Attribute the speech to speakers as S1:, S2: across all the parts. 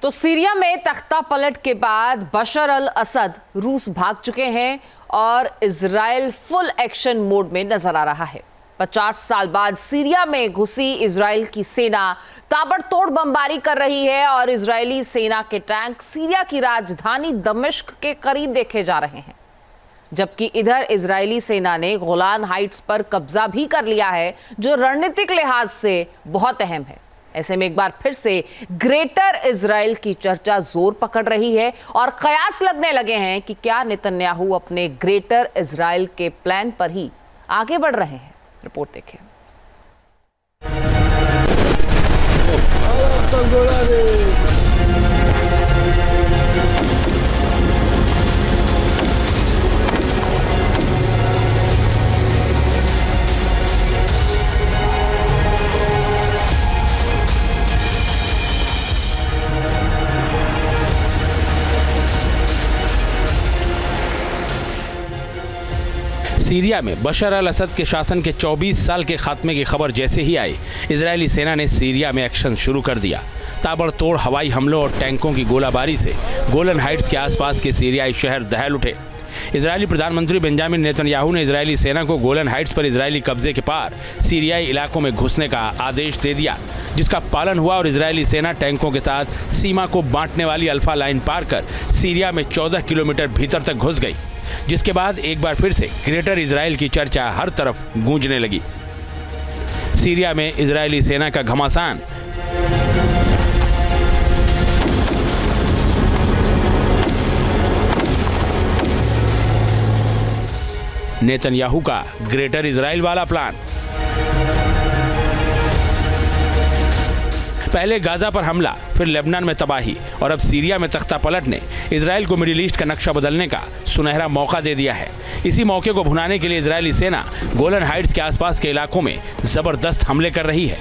S1: तो सीरिया में तख्ता पलट के बाद बशर अल असद रूस भाग चुके हैं और इजराइल फुल एक्शन मोड में नजर आ रहा है। 50 साल बाद सीरिया में घुसी इजराइल की सेना ताबड़तोड़ बमबारी कर रही है और इजरायली सेना के टैंक सीरिया की राजधानी दमिश्क के करीब देखे जा रहे हैं, जबकि इधर इजरायली सेना ने गोलान हाइट्स पर कब्जा भी कर लिया है, जो रणनीतिक लिहाज से बहुत अहम है। ऐसे में एक बार फिर से ग्रेटर इजराइल की चर्चा जोर पकड़ रही है और कयास लगने लगे हैं कि क्या नेतन्याहू अपने ग्रेटर इजराइल के प्लान पर ही आगे बढ़ रहे हैं। रिपोर्ट देखिए।
S2: सीरिया में बशर अल असद के शासन के 24 साल के खात्मे की खबर जैसे ही आई, इजरायली सेना ने सीरिया में एक्शन शुरू कर दिया। ताबड़तोड़ हवाई हमलों और टैंकों की गोलाबारी से गोलन हाइट्स के आसपास के सीरियाई शहर दहल उठे। इजरायली प्रधानमंत्री बेंजामिन नेतन्याहू ने इजरायली सेना को गोलन हाइट्स पर इजरायली कब्जे के पार सीरियाई इलाकों में घुसने का आदेश दे दिया, जिसका पालन हुआ और इजरायली सेना टैंकों के साथ सीमा को बांटने वाली अल्फा लाइन पार कर सीरिया में 14 किलोमीटर भीतर तक घुस गई, जिसके बाद एक बार फिर से ग्रेटर इजराइल की चर्चा हर तरफ गूंजने लगी। सीरिया में इजरायली सेना का घमासान, नेतन्याहू का ग्रेटर इजराइल वाला प्लान। पहले गाजा पर हमला, फिर लेबनान में तबाही और अब सीरिया में तख्ता पलट ने इजराइल को मिडिल ईस्ट का नक्शा बदलने का सुनहरा मौका दे दिया है। इसी मौके को भुनाने के लिए इजरायली सेना गोलन हाइट्स के आसपास के इलाकों में जबरदस्त हमले कर रही है।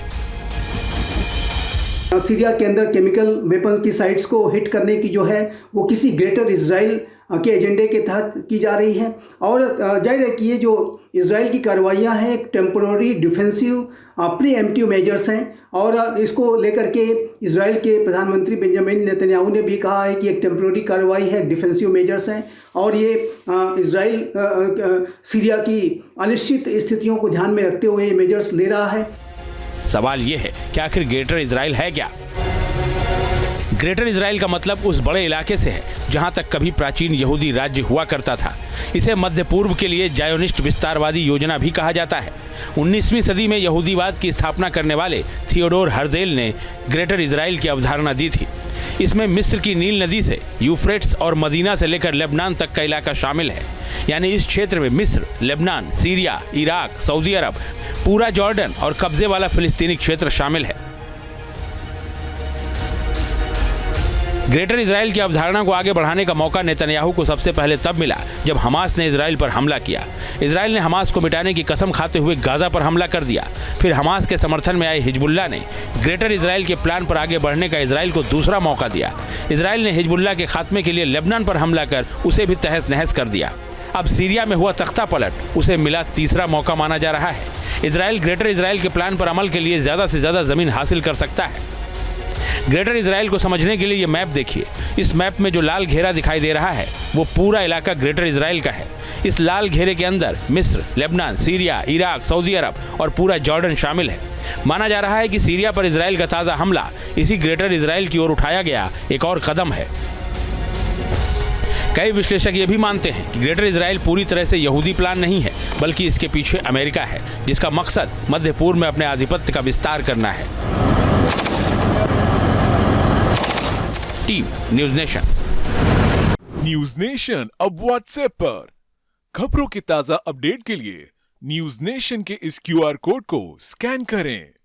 S3: सीरिया के अंदर केमिकल वेपन की साइट्स को हिट करने की जो है वो किसी ग्रेटर इजराइल के एजेंडे के तहत की जा रही है और जाहिर है कि ये जो इजराइल की कार्रवाइयाँ हैं एक टेम्पोररी डिफेंसिव प्रीएम्प्टिव मेजर्स हैं और इसको लेकर के इजराइल के प्रधानमंत्री बेंजामिन नेतन्याहू ने भी कहा है कि एक टेम्पोररी कार्रवाई है, डिफेंसिव मेजर्स हैं और ये इजराइल सीरिया की अनिश्चित स्थितियों को ध्यान में रखते हुए ये मेजर्स ले रहा है।
S2: सवाल ये है कि आखिर ग्रेटर इजराइल है क्या? ग्रेटर इजराइल का मतलब उस बड़े इलाके से है जहां तक कभी प्राचीन यहूदी राज्य हुआ करता था। इसे मध्य पूर्व के लिए जायोनिस्ट विस्तारवादी योजना भी कहा जाता है। 19वीं सदी में यहूदीवाद की स्थापना करने वाले थियोडोर हर्जेल ने ग्रेटर इजराइल की अवधारणा दी थी। इसमें मिस्र की नील नदी से यूफ्रेट्स और मदीना से लेकर लेबनान तक का इलाका शामिल है। यानी इस क्षेत्र में मिस्र, लेबनान, सीरिया, इराक, सऊदी अरब, पूरा जॉर्डन और कब्जे वाला फिलिस्तीनी क्षेत्र शामिल है। ग्रेटर इजराइल की अवधारणा को आगे बढ़ाने का मौका नेतन्याहू को सबसे पहले तब मिला जब हमास ने इजराइल पर हमला किया। इजराइल ने हमास को मिटाने की कसम खाते हुए गाजा पर हमला कर दिया। फिर हमास के समर्थन में आए हिजबुल्लाह ने ग्रेटर इजराइल के प्लान पर आगे बढ़ने का इजराइल को दूसरा मौका दिया। इजराइल ने हिजबुल्लाह के खात्मे के लिए लेबनान पर हमला कर उसे भी तहस नहस कर दिया। अब सीरिया में हुआ तख्ता पलट उसे मिला तीसरा मौका माना जा रहा है। इजराइल ग्रेटर इजराइल के प्लान पर अमल के लिए ज्यादा से ज्यादा जमीन हासिल कर सकता है। ग्रेटर इजराइल को समझने के लिए ये मैप देखिए। इस मैप में जो लाल घेरा दिखाई दे रहा है वो पूरा इलाका ग्रेटर इजराइल का है। इस लाल घेरे के अंदर मिस्र, लेबनान, सीरिया, इराक, सऊदी अरब और पूरा जॉर्डन शामिल है। माना जा रहा है कि सीरिया पर इजराइल का ताज़ा हमला इसी ग्रेटर इजराइल की ओर उठाया गया एक और कदम है। कई विश्लेषक ये भी मानते हैं कि ग्रेटर इजराइल पूरी तरह से यहूदी प्लान नहीं है, बल्कि इसके पीछे अमेरिका है, जिसका मकसद मध्य पूर्व में अपने आधिपत्य का विस्तार करना है। Team news nation.
S4: News nation अब व्हाट्सएप पर खबरों के ताजा अपडेट के लिए न्यूज नेशन के इस QR कोड को स्कैन करें।